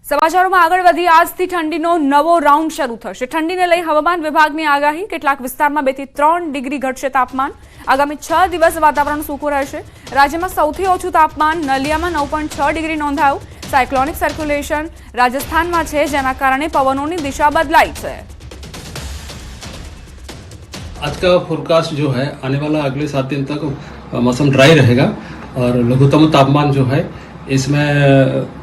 સમાચારોમાં આગળ વધી આજથી ઠંડીનો નવો રાઉન્ડ શરૂ થશે। ઠંડીને લઈ હવામાન વિભાગની આગાહી। કેટલાક વિસ્તારમાં 2 થી 3 ડિગ્રી ઘટશે તાપમાન। આગામી 6 દિવસ વાતાવરણ સૂકું રહેશે। રાજ્યમાં સૌથી ઓછું તાપમાન નલિયામાં 9.6 ડિગ્રી નોંધાયું। સાયક્લોનિક સર્ક્યુલેશન રાજસ્થાનમાં છે, જેના કારણે પવનોની દિશા બદલાઈ છે। आज का फोरकास्ट जो है आने वाला अगले 7 दिन तक मौसम ड्राई रहेगा और लघुत्तम तापमान जो है इसमें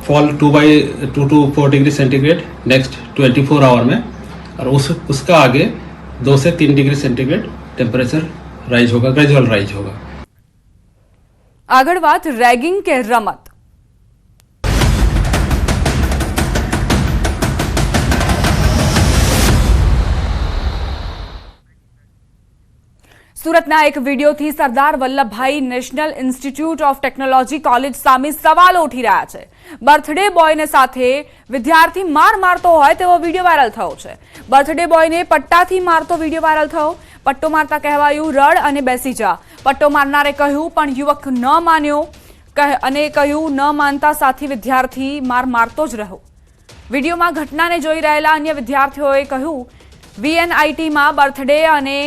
fall 2 to 4 degree centigrade next 24 hour में और उसका आगे 2 से 3 डिग्री सेंटीग्रेड टेम्परेचर राइज होगा, ग्रेजुअल राइज होगा। આગળ વાત રેગિંગ કે રમત। સુરતના એક વિડીયોથી Sardar Vallabhbhai National Institute of Technology college સામે સવાલો ઉઠી રહ્યા છે। બર્થડે બોયને સાથે વિદ્યાર્થી માર મારતો હોય તેવો વિડીયો વાયરલ થયો છે। બર્થડે બોયને પટ્ટાથી મારતો વિડીયો વાયરલ થયો। પટ્ટો મારતા કહેવાયું રડ અને બેસી જા। પટ્ટો મારનારે કહ્યું પણ યુવક ન માન્યો અને કહ્યું ન માનતા સાથી વિદ્યાર્થી માર મારતો જ રહ્યો। વિડીયોમાં ઘટનાને જોઈ રહેલા અન્ય વિદ્યાર્થીઓએ કહ્યું વીએનઆઈટીમાં બર્થડે અને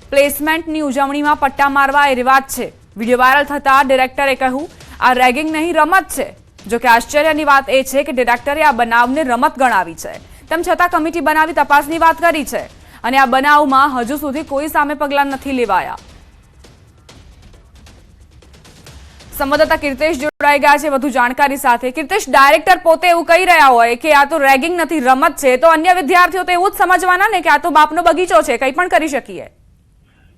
પ્લેસમેન્ટની ઉજવણીમાં પટ્ટા મારવા એ રિવાજ છે। વિડીયો વાયરલ થતા ડિરેક્ટરે કહ્યું આ રેગિંગ નહીં રમત છે। જો કે આશ્ચર્યની વાત એ છે કે ડિરેક્ટરે આ બનાવને રમત ગણાવી છે। તેમ છતાં કમિટી બનાવી તપાસની વાત કરી છે અને આ બનાવમાં હજુ સુધી કોઈ સામે પગલાં નથી લેવાયા। સંવાદદાતા કીર્તેશ જોડાઈ ગયા છે વધુ જાણકારી સાથે। કીર્તેશ, ડાયરેક્ટર પોતે એવું કહી રહ્યા હોય કે આ તો રેગિંગ નથી રમત છે, તો અન્ય વિદ્યાર્થીઓ તો એવું જ સમજવાના ને કે આ તો બાપનો બગીચો છે, કંઈ પણ કરી શકીએ।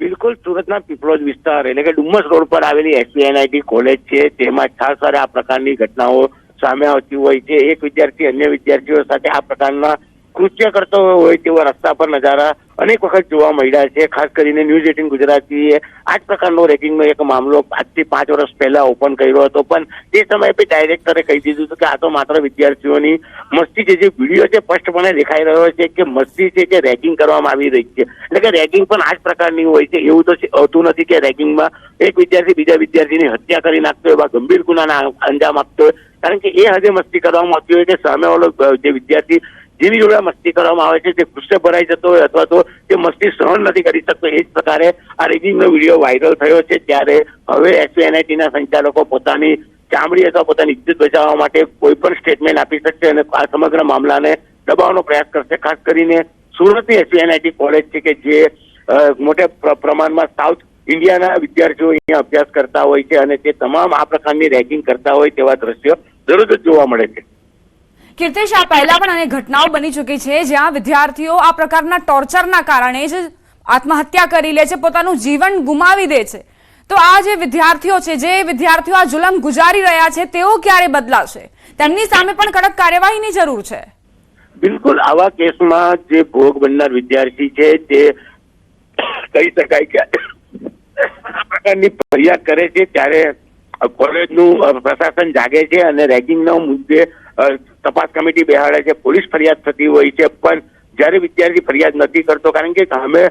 બિલકુલ, સુરતના પીપલોજ વિસ્તાર એટલે કે ડુમ્મસ રોડ પર આવેલી એસવીએનઆઈટી કોલેજ છે, તેમાં ખાસ આ પ્રકારની ઘટનાઓ સામે આવતી હોય છે। એક વિદ્યાર્થી અન્ય વિદ્યાર્થીઓ સાથે આ પ્રકારના કૃત્ય કરતો હોય તેવા રસ્તા પર નજારા અનેક વખત જોવા મળ્યા છે। ખાસ કરીને ન્યૂઝ 18 ગુજરાતીએ આ જ પ્રકારનો રેગિંગનો એક મામલો આજથી 5 વર્ષ પહેલા ઓપન કર્યો હતો, પણ તે સમયે ડાયરેક્ટરે કહી દીધું હતું કે આ તો માત્ર વિદ્યાર્થીઓની મસ્તી છે। જે વિડીયો છે સ્પષ્ટપણે દેખાઈ રહ્યો છે કે મસ્તી છે કે રેગિંગ કરવામાં આવી રહી છે, એટલે કે રેગિંગ પણ આ જ પ્રકારની હોય છે। એવું તો હોતું નથી કે રેગિંગમાં એક વિદ્યાર્થી બીજા વિદ્યાર્થીની હત્યા કરી નાખતો હોય, એવા ગંભીર ગુનાના અંજામ આપતો હોય, કારણ કે એ હદે મસ્તી કરવામાં આવતી હોય કે સામેવાળો જે વિદ્યાર્થી જેની જોડે મસ્તી કરવામાં આવે છે તે ગુસ્સે ભરાઈ જતો હોય અથવા તો તે મસ્તી સહન નથી કરી શકતો। એ જ પ્રકારે આ રેગિંગનો વિડીયો વાયરલ થયો છે। ત્યારે હવે એસવીએનઆઈટીના સંચાલકો પોતાની ચામડી અથવા પોતાની ઇજ્જત બચાવવા માટે કોઈ પણ સ્ટેટમેન્ટ આપી શકશે અને આ સમગ્ર મામલાને દબાવવાનો પ્રયાસ કરશે। ખાસ કરીને સુરતની એસવીએનઆઈટી કોલેજ છે કે જે મોટે પ્રમાણમાં સાઉથ ઇન્ડિયાના વિદ્યાર્થીઓ અહીંયા અભ્યાસ કરતા હોય છે અને તે તમામ આ પ્રકારની રેગિંગ કરતા હોય તેવા દ્રશ્યો દરરોજ જોવા મળે છે। કીર્તેશ, આ પહેલા પણ અનેક ઘટનાઓ બની ચૂકી છે જ્યાં વિદ્યાર્થીઓ આ પ્રકારના ટોર્ચરના કારણે જ આત્મહત્યા કરી લે છે, પોતાનું જીવન ગુમાવી દે છે। તો આ જે વિદ્યાર્થીઓ છે, જે વિદ્યાર્થીઓ આ જુલમ ગુજારી રહ્યા છે, તેઓ ક્યારે બદલાશે? તેમની સામે પણ કડક કાર્યવાહીની જરૂર છે। બિલકુલ, આવા કેસમાં જે ભોગ બનનાર વિદ્યાર્થી છે તે કહી શકાય કે આ પ્રકારની ફરિયાદ કરે છે ત્યારે કોલેજનું પ્રશાસન જાગે છે અને રેગિંગનો મુદ્દે તપાસ કમિટી બેહાડે છે, પોલીસ ફરિયાદ થતી હોય છે, પણ જ્યારે વિદ્યાર્થી ફરિયાદ નથી કરતો કારણ કે સામે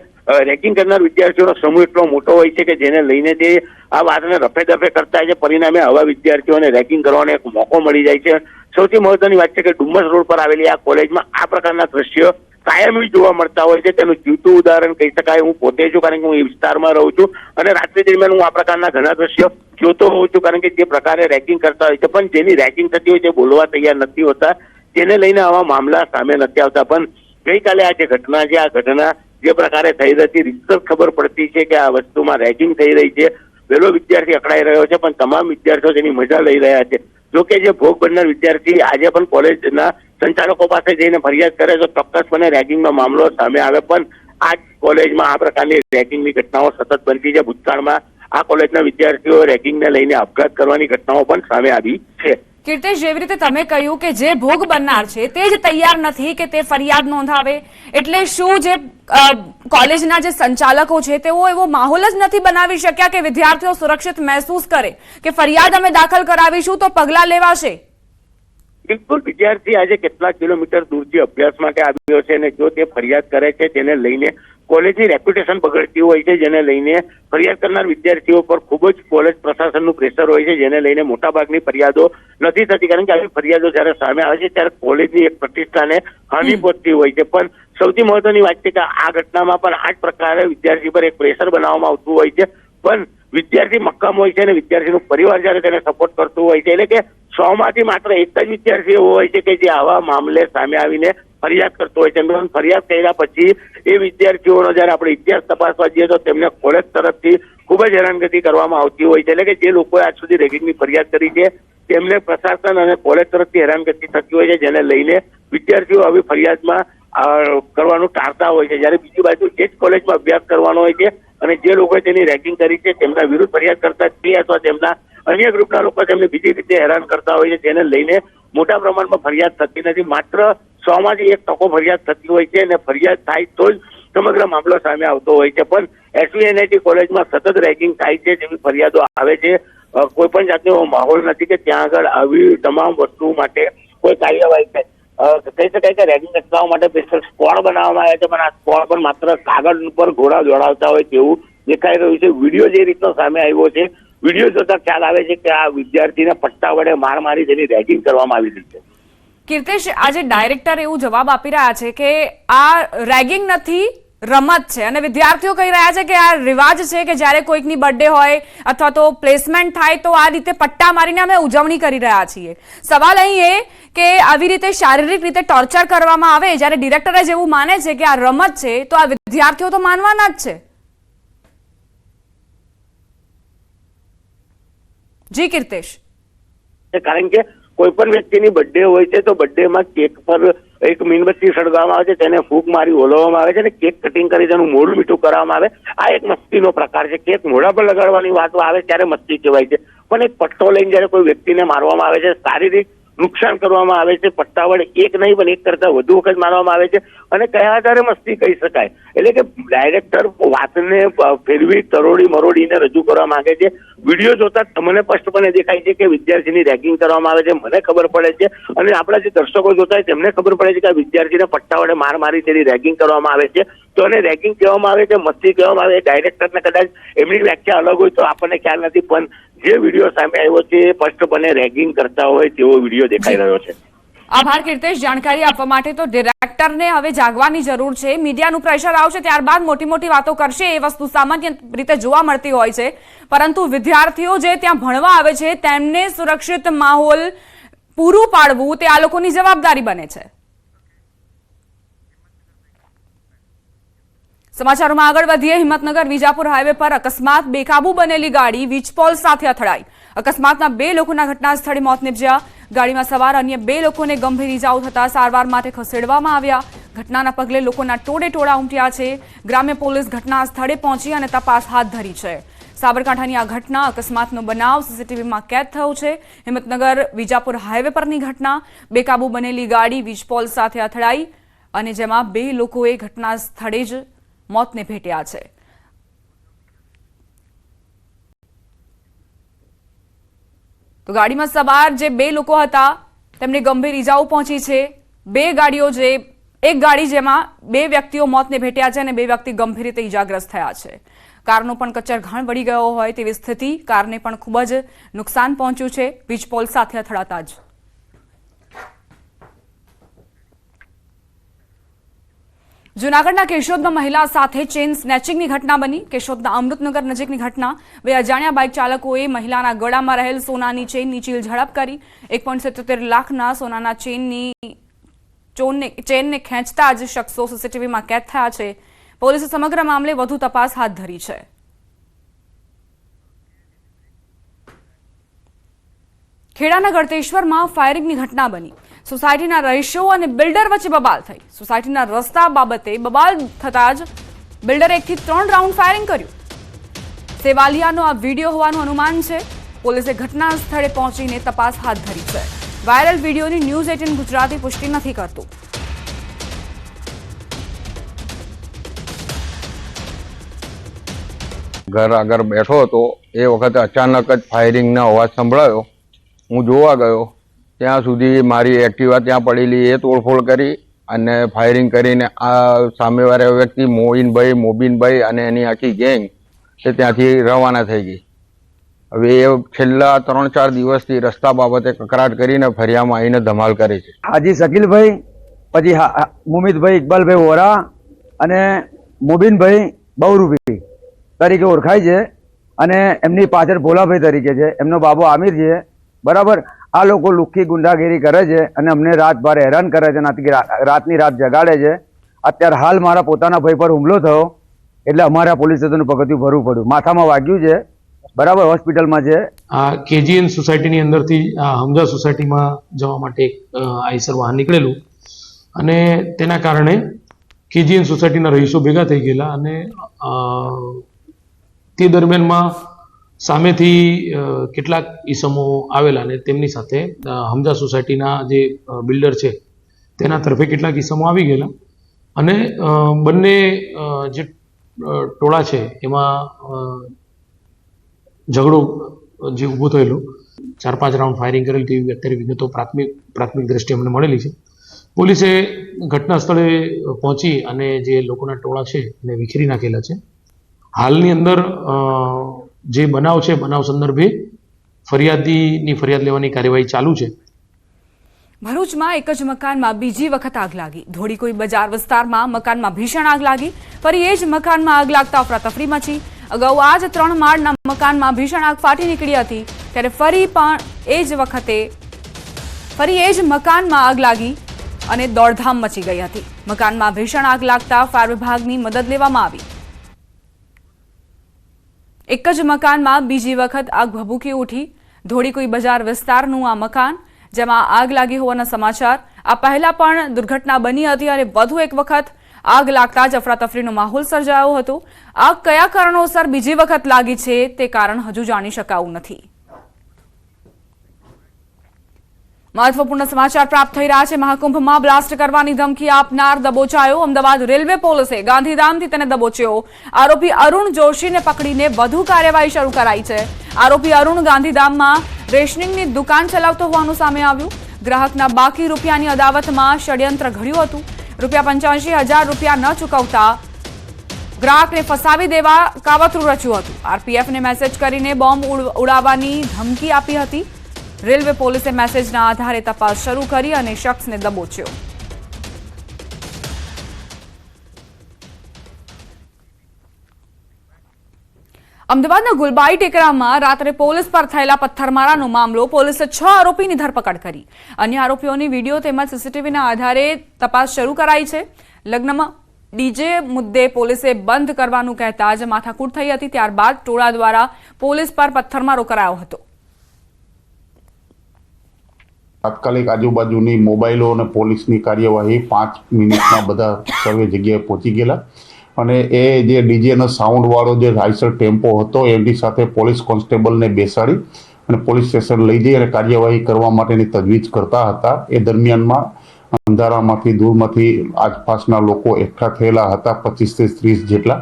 રેગિંગ કરનાર વિદ્યાર્થીઓનો સમૂહ એટલો મોટો હોય છે કે જેને લઈને તે આ વાતને રફે દફે કરતા હોય છે। પરિણામે આવા વિદ્યાર્થીઓને રેગિંગ કરવાનો એક મોકો મળી જાય છે। સૌથી મહત્વની વાત છે કે ડુમ્મસ રોડ પર આવેલી આ કોલેજમાં આ પ્રકારના દ્રશ્યો કાયમી જોવા મળતા હોય છે। તેનું જીવતું ઉદાહરણ કહી શકાય હું પોતે છું, કારણ કે હું એ વિસ્તારમાં રહું છું અને રાત્રિ દરમિયાન હું આ પ્રકારના ઘણા દ્રશ્યો જોતો હોઉં છું, કારણ કે જે પ્રકારે રેગિંગ કરતા હોય છે પણ જેની રેગિંગ થતી હોય તે બોલવા તૈયાર નથી હોતા, તેને લઈને આવા મામલા સામે નથી આવતા। પણ ગઈકાલે આ જે ઘટના છે, આ ઘટના જે પ્રકારે થઈ રહી રીતસર ખબર પડતી છે કે આ વસ્તુમાં રેગિંગ થઈ રહી છે। પહેલો વિદ્યાર્થી અકળાઈ રહ્યો છે પણ તમામ વિદ્યાર્થીઓ તેની મજા લઈ રહ્યા છે। જોકે જે ભોગ બનનાર વિદ્યાર્થી આજે પણ કોલેજના સંચાલકો પાસે જઈને ફરિયાદ કરે તો ચોક્કસપણે રેગિંગનો મામલો સામે આવે, પણ આ કોલેજમાં આ પ્રકારની રેગિંગની ઘટનાઓ સતત બનતી છે। ભૂતકાળમાં આ કોલેજના વિદ્યાર્થીઓ રેગિંગને લઈને આપઘાત કરવાની ઘટનાઓ પણ સામે આવી છે। કીર્તેશ, જેવી રીતે તમે કહ્યું કે જે ભોગ બનનાર છે તે જ તૈયાર નથી કે તે ફરિયાદ નોંધાવે, એટલે શું જે કોલેજના જે સંચાલકો છે તેઓ એવો માહોલ જ નથી બનાવી શક્યા કે વિદ્યાર્થીઓ સુરક્ષિત મહેસૂસ કરે કે ફરિયાદ અમે દાખલ કરાવીશું તો પગલાં લેવાશે? બિલકુલ, વિદ્યાર્થી આજે કેટલાક કિલોમીટર દૂરથી અભ્યાસ માટે આવ્યો છે અને જો તે ફરિયાદ કરે છે તેને લઈને કોલેજની રેપ્યુટેશન બગડતી હોય છે, જેને લઈને ફરિયાદ કરનાર વિદ્યાર્થીઓ પર ખૂબ જ કોલેજ પ્રશાસનનું પ્રેશર હોય છે, જેને લઈને મોટાભાગની ફરિયાદો નથી થતી. કારણ કે આવી ફરિયાદો જ્યારે સામે આવે છે ત્યારે કોલેજની એક પ્રતિષ્ઠાને હાનિ પહોંચતી હોય છે. પણ સૌથી મહત્વની વાત છે કે આ ઘટનામાં પણ આ જ પ્રકારે વિદ્યાર્થી પર એક પ્રેશર બનાવવામાં આવતું હોય છે. પણ વિદ્યાર્થી મક્કમ હોય છે અને વિદ્યાર્થીનું પરિવાર જ્યારે તેને સપોર્ટ કરતું હોય છે, એટલે કે 100માંથી માત્ર એક જ વિદ્યાર્થી એવો હોય છે કે જે આવા મામલે સામે આવીને ફરિયાદ કરતો હોય છે. ફરિયાદ કર્યા પછી એ વિદ્યાર્થીઓનો જ્યારે આપણે ઇતિહાસ તપાસવા જઈએ તો તેમને કોલેજ તરફથી ખૂબ જ હેરાનગતિ કરવામાં આવતી હોય છે. એટલે કે જે લોકોએ આજ સુધી રેગિંગની ફરિયાદ કરી છે તેમને પ્રશાસન અને કોલેજ તરફથી હેરાનગતિ થતી હોય છે, જેને લઈને વિદ્યાર્થીઓ આવી ફરિયાદમાં કરવાનું ટાળતા હોય છે. જ્યારે બીજી બાજુ એ જ કોલેજમાં અભ્યાસ કરવાનો હોય છે અને જે લોકોએ તેની રેગિંગ કરી છે તેમના વિરુદ્ધ ફરિયાદ કરતા તે અથવા તેમના અન્ય ગ્રુપના લોકો તેમને બીજી રીતે હેરાન કરતા હોય છે, જેને લઈને મોટા પ્રમાણમાં ફરિયાદ થતી નથી. માત્ર 100માંથી 1% ફરિયાદ થતી હોય છે અને ફરિયાદ થાય તો જ સમગ્ર મામલો સામે આવતો હોય છે. પણ SVNIT કોલેજમાં સતત રેગિંગ થાય છે જેવી ફરિયાદો આવે છે. કોઈ પણ જાતનો માહોલ નથી કે ત્યાં આગળ આવી તમામ વસ્તુઓ માટે કોઈ કાર્યવાહી થાય. કહી શકાય કે રેગિંગ અટકાવવા માટે સ્પેશિયલ સ્ક્વોડ બનાવવામાં આવે છે, પણ આ સ્ક્વોડ પણ માત્ર કાગળ ઉપર ઘોડા દોડાવતા હોય તેવું દેખાઈ રહ્યું છે. વિડીયો જે રીતનો સામે આવ્યો છે, વિડીયો જોતા ખ્યાલ આવે છે કે આ વિદ્યાર્થીને પટ્ટા વડે માર મારી તેની રેગિંગ કરવામાં આવી રહી છે. કીર્તેશ, આજે ડાયરેક્ટર એવું જવાબ આપી રહ્યા છે કે આ રેગિંગ નથી, રમત છે, અને વિદ્યાર્થીઓ કહી રહ્યા છે કે આ રિવાજ છે કે જ્યારે કોઈકની બર્થડે હોય અથવા તો પ્લેસમેન્ટ થાય તો આ રીતે પટ્ટા મારીને અમે ઉજવણી કરી રહ્યા છીએ. સવાલ અહીં એ કે આવી રીતે શારીરિક રીતે ટોર્ચર કરવામાં આવે, જ્યારે ડિરેક્ટર જ એવું માને છે કે આ રમત છે તો આ વિદ્યાર્થીઓ તો માનવાના જ છે. જી કીર્તેશ. કારણ કે કોઈ પણ વ્યક્તિની બર્થડે હોય છે તો બર્થડેમાં કેક પર એક મીણબત્તી સળગાવવામાં આવે છે, તેને ફૂંક મારી ઓલવવામાં આવે છે અને કેક કટિંગ કરી તેનું મોઢું મીઠું કરવામાં આવે. આ એક મસ્તીનો પ્રકાર છે. કેક મોઢા પર લગાડવાની વાતો આવે ત્યારે મસ્તી કહેવાય છે, પણ એક પટ્ટો લઈને જયારે કોઈ વ્યક્તિને મારવામાં આવે છે, શારીરિક નુકસાન કરવામાં આવે છે, પટ્ટા વડે એક નહીં પણ એક કરતા વધુ વખત મારવામાં આવે છે અને કયા આધારે મસ્તી કહી શકાય. એટલે કે ડાયરેક્ટર વાતને ફેરવી તરોડી મરોડીને રજૂ કરવા માંગે છે. વિડીયો જોતા તમને સ્પષ્ટપણે દેખાય છે કે વિદ્યાર્થીની રેગિંગ કરવામાં આવે છે. મને ખબર પડે છે અને આપણા જે દર્શકો જોતા હોય તેમને ખબર પડે છે કે આ વિદ્યાર્થીને પટ્ટા વડે માર મારી તેની રેગિંગ કરવામાં આવે છે. તો એને રેગિંગ કહેવામાં આવે છે, મસ્તી કહેવામાં આવે. ડાયરેક્ટરને કદાચ એમની વ્યાખ્યા અલગ હોય તો આપણને ખ્યાલ નથી, પણ જે વિડીયો સામે આવ્યો છે એ સ્પષ્ટપણે રેગિંગ કરતા હોય તેવો વિડીયો દેખાઈ રહ્યો છે. આભાર કીર્તેશ જાણકારી આપવા માટે. તો ડિરેક્ટરને હવે જાગવાની જરૂર છે. મીડિયાનું પ્રેશર આવશે ત્યારબાદ મોટી મોટી વાતો કરશે, એ વસ્તુ સામાન્ય રીતે જોવા મળતી હોય છે. પરંતુ વિદ્યાર્થીઓ જે ત્યાં ભણવા આવે છે તેમને સુરક્ષિત માહોલ પૂરું પાડવું તે આ લોકોની જવાબદારી બને છે. સમાચારોમાં આગળ વધીએ. હિંમતનગર વિજાપુર હાઈવે પર અકસ્માત. બેકાબુ બનેલી ગાડી વીજપોલ સાથે અથડાઈ. અકસ્માતના 2 લોકોના ઘટના સ્થળે મોત નીપજ્યા. ગાડીમાં સવાર અન્ય 2 લોકોને ગંભીર ઇજાઓ થતા સારવાર માટે ખસેડવામાં આવ્યા. ઘટનાના પગલે લોકોના ટોળે ટોળા ઉમટ્યા છે. ગ્રામ્ય પોલીસ ઘટના સ્થળે પહોંચી અને તપાસ હાથ ધરી છે. સાબરકાંઠાની આ ઘટના અકસ્માતનો બનાવ સીસીટીવીમાં કેદ થયો છે. હિંમતનગર વિજાપુર હાઈવે પરની ઘટના. બેકાબુ બનેલી ગાડી વીજપોલ સાથે અથડાઈ અને જેમાં 2 લોકોએ ઘટના સ્થળે જ મોતને ભેટ્યા છે. તો ગાડીમાં સવાર જે 2 લોકો હતા તેમને ગંભીર ઇજાઓ પહોંચી છે. 2 ગાડીઓ એક ગાડી જેમાં 2 વ્યક્તિઓ મોતને ભેટ્યા છે અને 2 વ્યક્તિ ગંભીર રીતે ઇજાગ્રસ્ત થયા છે. કારનો પણ કચરઘાણ વળી ગયો હોય તેવી સ્થિતિ. કારને પણ ખૂબ જ નુકસાન પહોંચ્યું છે વીજપોલ સાથે અથડાતા જ. જૂનાગઢના કેશોદમાં મહિલા સાથે ચેઇન સ્નેચિંગની ઘટના બની. કેશોદના અમૃતનગર નજીકની ઘટના. 2 અજાણ્યા બાઇક ચાલકોએ મહિલાના ગળામાં રહેલ સોનાની ચેઇનની ચીલ ઝડપ કરી. 1.77 લાખના સોનાના ચેઇનને ખેંચતા જ શખ્સો સીસીટીવીમાં કેદ થયા છે. પોલીસે સમગ્ર મામલે વધુ તપાસ હાથ ધરી છે. ખેડાના ગળતેશ્વરમાં ફાયરિંગની ઘટના બની. સોસાયટીના રહીશો અને બિલ્ડર વચ્ચે બબાલ થઈ. સોસાયટીના રસ્તા બાબતે બબાલ થતા જ બિલ્ડરે 1 થી 3 રાઉન્ડ ફાયરિંગ કર્યું. સેવાલિયાનો આ વિડીયો હોવાનું અનુમાન છે. પોલીસે ઘટના સ્થળે પહોંચીને તપાસ હાથ ધરી છે. વાયરલ વિડીયોની ન્યૂઝ 18 ગુજરાતી પુષ્ટિ નથી કરતું. ઘર આગળ બેઠો હતો એ વખતે અચાનક જ ફાયરિંગનો અવાજ સંભળાયો. હું જોવા ગયો ત્યાં સુધી મારી એક્ટિવા ત્યાં પડેલી એ તોડફોડ કરી અને ફાયરિંગ કરીને આ સામેવાળા વ્યક્તિ મોબીનભાઈ અને એની આખી ગેંગ તે ત્યાંથી રવાના થઈ ગઈ. હવે એ છેલ્લા 3-4 દિવસથી રસ્તા બાબતે કકરાટ કરીને ફરિયામાં આવીને ધમાલ કરે છે. હાજી શકીલભાઈ, પછી મુમિતભાઈ ઇકબાલભાઈ વોરા અને મોબીનભાઈ બહુરૂપી તરીકે ઓળખાય છે અને એમની પાછળ ભોલાભાઈ તરીકે છે. એમનો બાબો આમિર છે. બરાબર. આ લોકો લુખ્ખી ગુંડાગીરી કરે છે અને અમને રાતભર હેરાન કરે છે અને રાતની રાત જગાડે છે. અત્યારે હાલ મારા પોતાના ભાઈ પર હુમલો થયો એટલે અમારા પોલીસ સ્ટેશનનું પગથિયું ભરવું પડ્યું. માથામાં વાગ્યું છે. બરાબર. હોસ્પિટલમાં છે. આ કેજીએન સોસાયટીની અંદરથી હમઝા સોસાયટીમાં જવા માટે એક આઈસર વાહન નીકળેલું અને તેના કારણે કેજીએન સોસાયટીના રહીશો ભેગા થઈ ગયેલા અને તે દરમિયાનમાં સામેથી કેટલાક ઈસમો આવેલા અને તેમની સાથે હમઝા સોસાયટીના જે બિલ્ડર છે તેના તરફે કેટલાક ઈસમો આવી ગયેલા અને બંને જે ટોળા છે એમાં ઝઘડો જે ઊભો થયેલો 4-5 રાઉન્ડ ફાયરિંગ કરેલી તેવી અત્યારે વિગતો પ્રાથમિક દ્રષ્ટિએ અમને મળેલી છે. પોલીસે ઘટના સ્થળે પહોંચી અને જે લોકોના ટોળા છે એને વિખેરી નાખેલા છે. હાલની અંદર જે બનાવ છે બનાવ સંદર્ભે ફરિયાદીની ફરિયાદ લેવાની કાર્યવાહી ચાલુ છે. ભરૂચમાં એક જ મકાનમાં બીજી વખત આગ લાગી. ધોળીકુઈ બજાર વિસ્તારમાં મકાનમાં ભીષણ આગ લાગી. ફરી એ જ મકાનમાં આગ લાગતા અફરાતફરી મચી. અગાઉ આ જ 3 માળના મકાનમાં ભીષણ આગ ફાટી નીકળી હતી ત્યારે ફરી એ જ મકાનમાં આગ લાગી અને દોડધામ મચી ગઈ હતી. મકાનમાં ભીષણ આગ લાગતા ફાયર વિભાગની મદદ લેવામાં આવી. એક જ મકાનમાં બીજી વખત આગ ભભૂકી ઉઠી. ધોળીકુઈ બજાર વિસ્તારનું આ મકાન જેમાં આગ લાગી હોવાના સમાચાર. આ પહેલા પણ દુર્ઘટના બની હતી અને વધુ એક વખત આગ લાગતા જ અફરાતફરીનો માહોલ સર્જાયો હતો. આગ કયા કારણોસર બીજી વખત લાગી છે તે કારણ હજુ જાણી શકાયું નથી. મહત્વપૂર્ણ સમાચાર પ્રાપ્ત થઈ રહ્યા છે. મહાકુંભમાં બ્લાસ્ટ કરવાની ધમકી આપનાર દબોચાયો. અમદાવાદ રેલવે પોલીસે ગાંધીધામથી તેને દબોચ્યો. આરોપી અરુણ જોશીને પકડીને વધુ કાર્યવાહી શરૂ કરાઈ છે. આરોપી અરુણ ગાંધીધામમાં રેશનિંગની દુકાન ચલાવતો હોવાનું સામે આવ્યું. ગ્રાહકના બાકી રૂપિયાની અદાવતમાં ષડયંત્ર ઘડ્યું હતું. ₹85,000 ન ચૂકવતા ગ્રાહકને ફસાવી દેવા કાવતરું રચ્યું હતું. આરપીએફને મેસેજ કરીને બોમ્બ ઉડાવવાની ધમકી આપી હતી. રેલવે પોલીસે મેસેજના આધારે તપાસ શરૂ કરી અને શખ્સને દબોચ્યો. અમદાવાદના ગુલબાઈ ટેકરામાં રાત્રે પોલીસ પર થયેલા પથ્થરમારાનો મામલો. પોલીસે 6 આરોપીની ધરપકડ કરી. અન્ય આરોપીઓની વિડીયો તેમજ સીસીટીવીના આધારે તપાસ શરૂ કરાઈ છે. લગ્નમાં ડીજે મુદ્દે પોલીસે બંધ કરવાનું કહેતા જ માથાકૂટ થઈ હતી. ત્યારબાદ ટોળા દ્વારા પોલીસ પર પથ્થરમારો કરાયો હતો. તાત્કાલિક આજુબાજુની મોબાઈલો અને પોલીસની કાર્યવાહી 5 મિનિટમાં બધા સર્વે જગ્યાએ પહોંચી ગયેલા અને એ જે ડીજેનો સાઉન્ડવાળો જે આઈસર ટેમ્પો હતો એની સાથે પોલીસ કોન્સ્ટેબલને બેસાડી અને પોલીસ સ્ટેશન લઈ જઈ અને કાર્યવાહી કરવા માટેની તજવીજ કરતા હતા. એ દરમિયાનમાં અંધારામાંથી દૂરમાંથી આસપાસના લોકો એકઠા થયેલા હતા 25 થી 30 જેટલા.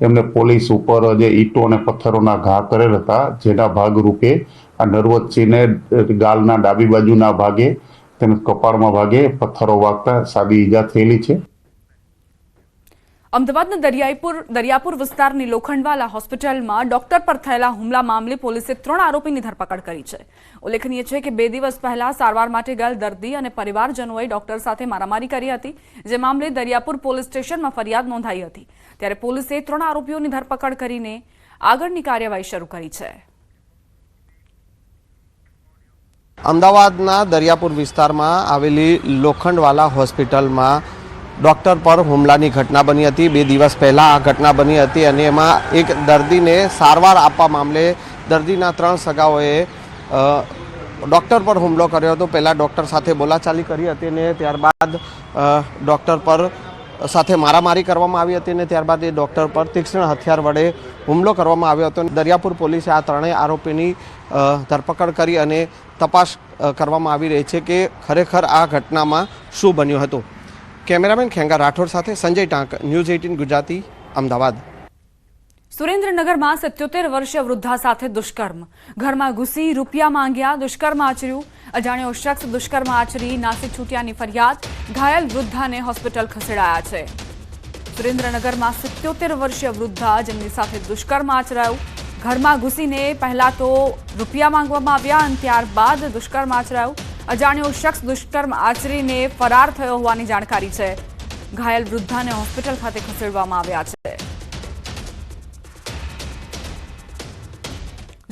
એમને પોલીસ ઉપર જે ઈંટો અને પથ્થરોના ઘા કરેલ હતા જેના ભાગરૂપે આ નરવતસિંહને ગાલના ડાબી બાજુના ભાગે તેમજ કપાળમાં ભાગે પથ્થરો વાગતા સાદી ઈજા થયેલી છે. અમદાવાદના દરિયાપુર વિસ્તારની લોખંડવાલા હોસ્પિટલમાં ડોક્ટર પર થયેલા હુમલા મામલે પોલીસે 3 આરોપીની ધરપકડ કરી છે. ઉલ્લેખનીય છે કે 2 દિવસ પહેલા સારવાર માટે ગયેલ દર્દી અને પરિવારજનોએ ડોક્ટર સાથે મારામારી કરી હતી. જે મામલે દરિયાપુર પોલીસ સ્ટેશનમાં ફરિયાદ નોંધાઈ હતી. ત્યારે પોલીસે 3 આરોપીઓની ધરપકડ કરીને આગળની કાર્યવાહી શરૂ કરી છે. અમદાવાદના દરિયાપુર વિસ્તારમાં આવેલી લોખંડવાલા હોસ્પિટલમાં ડૉક્ટર પર હુમલાની ઘટના બની હતી. 2 દિવસ પહેલાં આ ઘટના બની હતી અને એમાં એક દર્દીને સારવાર આપવા મામલે દર્દીના 3 સગાઓએ ડૉક્ટર પર હુમલો કર્યો હતો. પહેલાં ડૉક્ટર સાથે બોલાચાલી કરી હતી અને ત્યારબાદ ડૉક્ટર પર સાથે મારામારી કરવામાં આવી હતી અને ત્યારબાદ એ ડૉક્ટર પર તીક્ષ્ણ હથિયાર વડે હુમલો કરવામાં આવ્યો હતો. દરિયાપુર પોલીસે આ 3 આરોપીની ધરપકડ કરી અને તપાસ કરવામાં આવી રહી છે કે ખરેખર આ ઘટનામાં શું બન્યું હતું. કેમેરામેન ખેંગા રાઠોડ સાથે સંજય ટાંક, ન્યૂઝ 18 ગુજરાતી, અમદાવાદ. સુરેન્દ્રનગરમાં 77 વર્ષીય વૃદ્ધા સાથે દુષ્કર્મ. ઘરમાં ઘૂસી રૂપિયા માંગ્યા, દુષ્કર્મ આચર્યું. અજાણ્યો શખ્સ દુષ્કર્મ આચરી નાસી છૂટ્યાની ફરિયાદ. ઘાયલ વૃદ્ધાને હોસ્પિટલ ખસેડાયા છે. સુરેન્દ્રનગરમાં 77 વર્ષીય વૃદ્ધા જેમની સાથે દુષ્કર્મ આચરાયું. ઘરમાં ઘૂસીને પહેલા તો રૂપિયા માંગવામાં આવ્યા અને ત્યારબાદ દુષ્કર્મ આચરાયું. અજાણ્યો શખ્સ દુષ્કર્મ આચરીને ફરાર થયો હોવાની જાણકારી છે. ઘાયલ વૃદ્ધાને હોસ્પિટલ ખાતે ખસેડવામાં આવ્યા છે.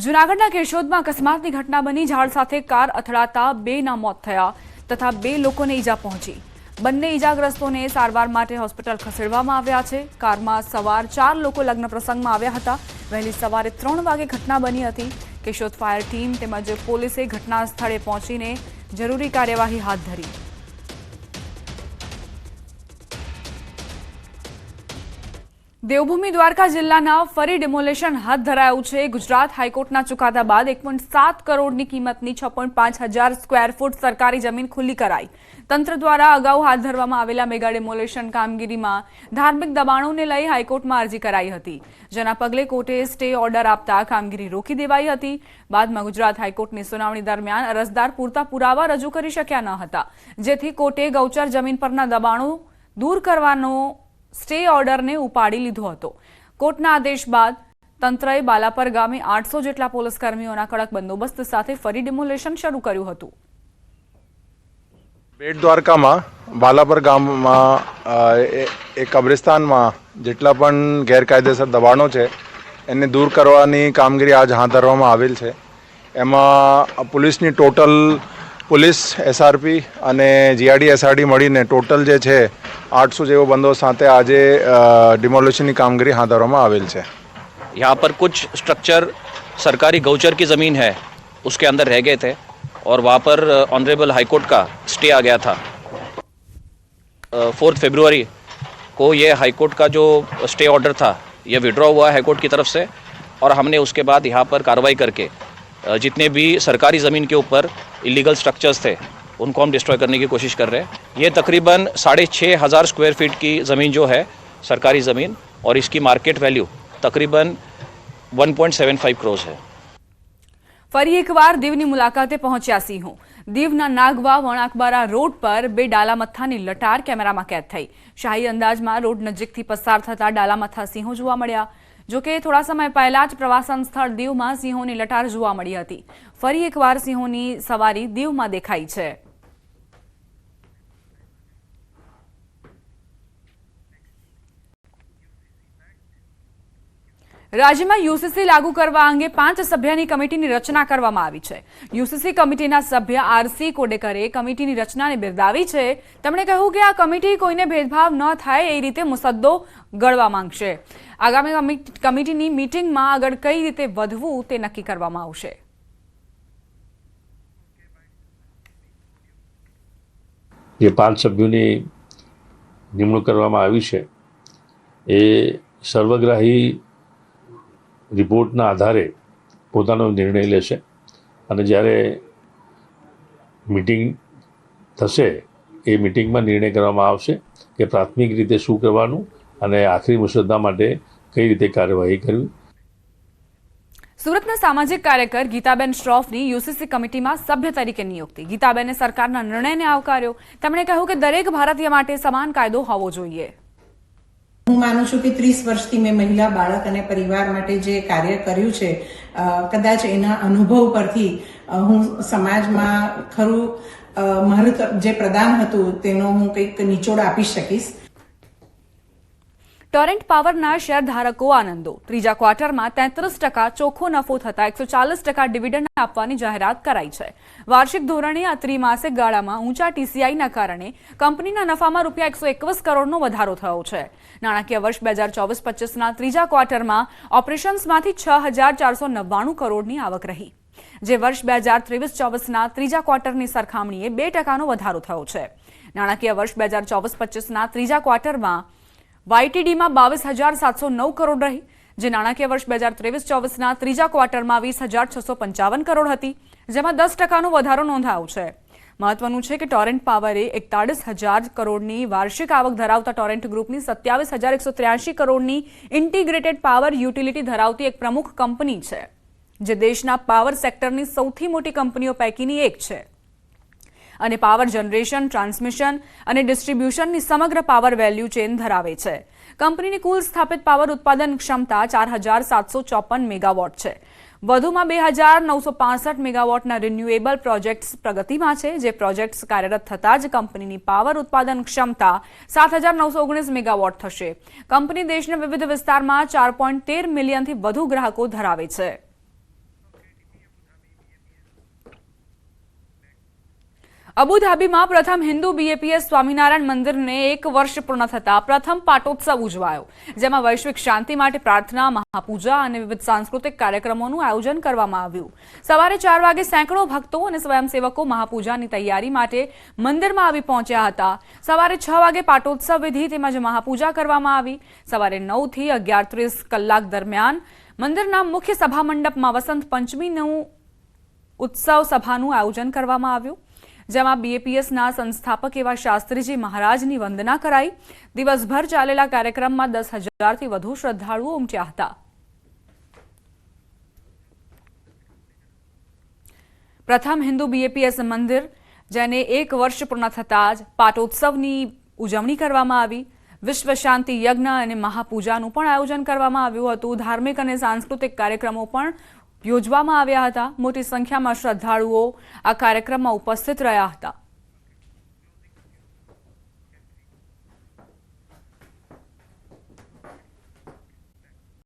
જૂનાગઢના કેશોદમાં અકસ્માતની ઘટના બની. ઝાડ સાથે કાર અથડાતા 2ના મોત થયા તથા 2 લોકોને ઈજા પહોંચી. બંને ઈજાગ્રસ્તોને સારવાર માટે હોસ્પિટલ ખસેડવામાં આવ્યા છે. કારમાં સવાર 4 લોકો લગ્ન પ્રસંગમાં આવ્યા હતા. વહેલી સવારે 3 વાગે ઘટના બની હતી. કેશોદ ફાયર ટીમ તેમજ પોલીસે ઘટના સ્થળે પહોંચીને જરૂરી કાર્યવાહી હાથ ધરી. દેવભૂમિ દ્વારકા જિલ્લાના ફરી ડિમોલેશન હાથ ધરાયું છે. ગુજરાત હાઈકોર્ટના ચુકાદા બાદ 1.7 કરોડની કિંમતની 6.5 હજાર સ્ક્વેર ફૂટ સરકારી જમીન ખુલ્લી કરાઈ. તંત્ર દ્વારા અગાઉ હાથ ધરવામાં આવેલા મેગા ડિમોલેશન કામગીરીમાં ધાર્મિક દબાણોને લઈ હાઈકોર્ટમાં અરજી કરાઈ હતી, જેના પગલે કોર્ટે સ્ટે ઓર્ડર આપતા કામગીરી રોકી દેવાઈ હતી. બાદમાં ગુજરાત હાઈકોર્ટની સુનાવણી દરમિયાન અરજદાર પૂરતા પુરાવા રજૂ કરી શક્યા ન હતા, જેથી કોર્ટે ગૌચર જમીન પરના દબાણો દૂર કરવાનો સ્ટે ઓર્ડરને ઉપાડી લીધો હતો. કોર્ટના આદેશ બાદ તંત્રએ બાલાપર ગામે 800 જેટલા પોલીસ કર્મીઓના કડક બંદોબસ્ત સાથે ફરી ડિમોલેશન શરૂ કર્યું હતું. બેટ દ્વારકામાં બાલાપર ગામમાં એક કબ્રિસ્તાનમાં જેટલા પણ ગેરકાયદેસર દબાણો છે એને દૂર કરવાની કામગીરી આજ હાથ ધરવામાં આવેલ છે. એમાં પોલીસની ટોટલ પોલીસ એસઆરપી અને જીઆરડી એસઆરડી મળીને ટોટલ જે છે 800 જેવો બંદોબસ્ત સાથે આજે डिमोलिशन की कामगिरी हाथ धरવામાં आवेल છે. यहाँ पर कुछ स्ट्रक्चर सरकारी गौचर की ज़मीन है उसके अंदर रह गए थे और वहाँ पर ऑनरेबल हाई कोर्ट का स्टे आ गया था. 4 फरवरी को ये हाई कोर्ट का जो स्टे ऑर्डर था ये विड्रॉ हुआ हाई कोर्ट की तरफ से और हमने उसके बाद यहाँ पर कार्रवाई करके जितने भी सरकारी ज़मीन के ऊपर इलीगल स्ट्रक्चर्स थे उनको हम डिस्ट्रॉय करने की कोशिश कर रहे हैं. ये तकरीबन 6,500 स्क्वायर फीट की ज़मीन जो है सरकारी ज़मीन और इसकी मार्केट वैल्यू तकरीबन 1.75 करोड़ है. ફરી એકવાર દીવની મુલાકાતે પહોંચ્યા સિંહો. દીવના નાગવા વણાકબારા રોડ પર 2 ડાલામથ્થાની લટાર કેમેરામાં કેદ થઈ. શાહી અંદાજમાં રોડ નજીકથી પસાર થતા ડાલામથ્થા સિંહો જોવા મળ્યા. જોકે થોડા સમય પહેલા જ પ્રવાસન સ્થળ દીવમાં સિંહોની લટાર જોવા મળી હતી. ફરી એકવાર સિંહોની સવારી દીવમાં દેખાઈ છે. રાજ્યમાં યુસીસી લાગુ કરવા અંગે 5 સભ્યની કમિટીની રચના કરવામાં આવી છે. યુસીસી કમિટીના સભ્ય આરસી કોડેકરે કમિટીની રચનાને બિરદાવી છે. તેમણે કહ્યું કે આ કમિટી કોઈને ભેદભાવ ન થાય એ રીતે મુસદ્દો ઘડવા માંગશે. આગામી કમિટીની મીટિંગમાં આગળ કઈ રીતે વધવું તે નક્કી કરવામાં આવશે. જે 5 સભ્યોની નિમણૂક કરવામાં આવી છે એ સર્વગ્રાહી રિપોર્ટના આધારે પોતાનો નિર્ણય લેશે અને જ્યારે મીટિંગ થશે એ મીટિંગમાં નિર્ણય કરવામાં આવશે કે પ્રાથમિક રીતે શું કરવાનું અને આખરી મુસદ્દા માટે કઈ રીતે કાર્યવાહી કરવી. સુરતના સામાજિક કાર્યકર ગીતાબેન શ્રોફની યુસીસી કમિટીમાં સભ્ય તરીકે નિયુક્તિ. ગીતાબેને સરકારના નિર્ણયને આવકાર્યો. તેમણે કહ્યું કે દરેક ભારતીય માટે સમાન કાયદો હોવો જોઈએ. હું માનું છું કે 30 વર્ષથી મેં મહિલા, બાળક અને પરિવાર માટે જે કાર્ય કર્યું છે કદાચ એના અનુભવ પરથી હું સમાજમાં ખરું મારું જે પ્રદાન હતું તેનો હું કંઈક નિચોડ આપી શકીશ. ટોરેન્ટ પાવરના શેરધારકો આનંદો. ત્રીજા ક્વાર્ટરમાં 33% ચોખ્ખો નફો થતા 140% ડિવિડન્ડ આપવાની જાહેરાત કરાઈ છે. વાર્ષિક ધોરણે આ ત્રિમાસિક ગાળામાં ઊંચા ટીસીઆઈના કારણે કંપનીના નફામાં ₹121 કરોડનો વધારો થયો છે. નાણાકીય વર્ષ 2024-25ના ત્રીજા ક્વાર્ટરમાં ઓપરેશન્સમાંથી 6,499 કરોડની આવક રહી, જે વર્ષ 2023-24ના ત્રીજા ક્વાર્ટરની સરખામણીએ 2%નો વધારો થયો છે. નાણાકીય વર્ષ 2024-25ના ત્રીજા ક્વાર્ટરમાં વાયટીડીમાં 22,709 કરોડ રહી, જે નાણાકીય વર્ષ 2023-24ના ત્રીજા ક્વાર્ટરમાં 20,655 કરોડ હતી, જેમાં 10%નો વધારો નોંધાયો છે. મહત્વનું છે કે ટોરેન્ટ પાવર એ 41,000 કરોડની વાર્ષિક આવક ધરાવતા ટોરેન્ટ ગ્રુપની 27,183 કરોડની ઇન્ટિગ્રેટેડ પાવર યુટિલિટી ધરાવતી એક પ્રમુખ કંપની છે, જે દેશના પાવર સેક્ટરની સૌથી મોટી કંપનીઓ પૈકીની એક છે અને પાવર જનરેશન, ટ્રાન્સમિશન અને ડિસ્ટ્રીબ્યુશનની સમગ્ર પાવર વેલ્યુ ચેન ધરાવે છે. કંપનીની કુલ સ્થાપિત પાવર ઉત્પાદન ક્ષમતા 4,754 મેગાવોટ છે. વધુમાં 2,965 મેગાવોટના રિન્યુએબલ પ્રોજેક્ટ્સ પ્રગતિમાં છે, જે પ્રોજેક્ટ્સ કાર્યરત થતાં જ કંપનીની પાવર ઉત્પાદન ક્ષમતા 7,919 મેગાવોટ થશે. કંપની દેશના વિવિધ વિસ્તારમાં 4.13 મિલિયનથી વધુ ગ્રાહકો ધરાવે છે. અબુધાબીમાં પ્રથમ હિન્દુ BAPS સ્વામિનારાયણ મંદિરને 1 વર્ષ પૂર્ણ થતા પ્રથમ પાટોત્સવ ઉજવાયો, જેમાં વૈશ્વિક શાંતિ માટે પ્રાર્થના, મહાપૂજા અને વિવિધ સાંસ્કૃતિક કાર્યક્રમોનું આયોજન કરવામાં આવ્યું. સવારે 4 વાગે સેંકડો ભક્તો અને સ્વયંસેવકો મહાપૂજાની તૈયારી માટે મંદિરમાં આવી પહોંચ્યા હતા. સવારે 6 વાગે પાટોત્સવ વિધિ તેમજ મહાપૂજા કરવામાં આવી. સવારે 9 થી 11:30 કલાક દરમિયાન મંદિરના મુખ્ય સભા મંડપમાં વસંત પંચમીનું ઉત્સવ સભાનું આયોજન કરવામાં આવ્યું, જેમાં BAPSના સંસ્થાપક એવા શાસ્ત્રીજી મહારાજની વંદના કરાઈ. દિવસભર ચાલેલા કાર્યક્રમમાં 10,000થી વધુ શ્રદ્ધાળુઓ ઉમટ્યા હતા. પ્રથમ હિન્દુ BAPS મંદિર, જેને 1 વર્ષ પૂર્ણ થતાં જ પાટોત્સવની ઉજવણી કરવામાં આવી. વિશ્વ શાંતિ યજ્ઞ અને મહાપૂજાનું પણ આયોજન કરવામાં આવ્યું હતું. ધાર્મિક અને સાંસ્કૃતિક કાર્યક્રમો પણ યોજવામાં આવ્યા હતા. મોટી સંખ્યામાં શ્રદ્ધાળુઓ આ કાર્યક્રમમાં ઉપસ્થિત રહ્યા હતા.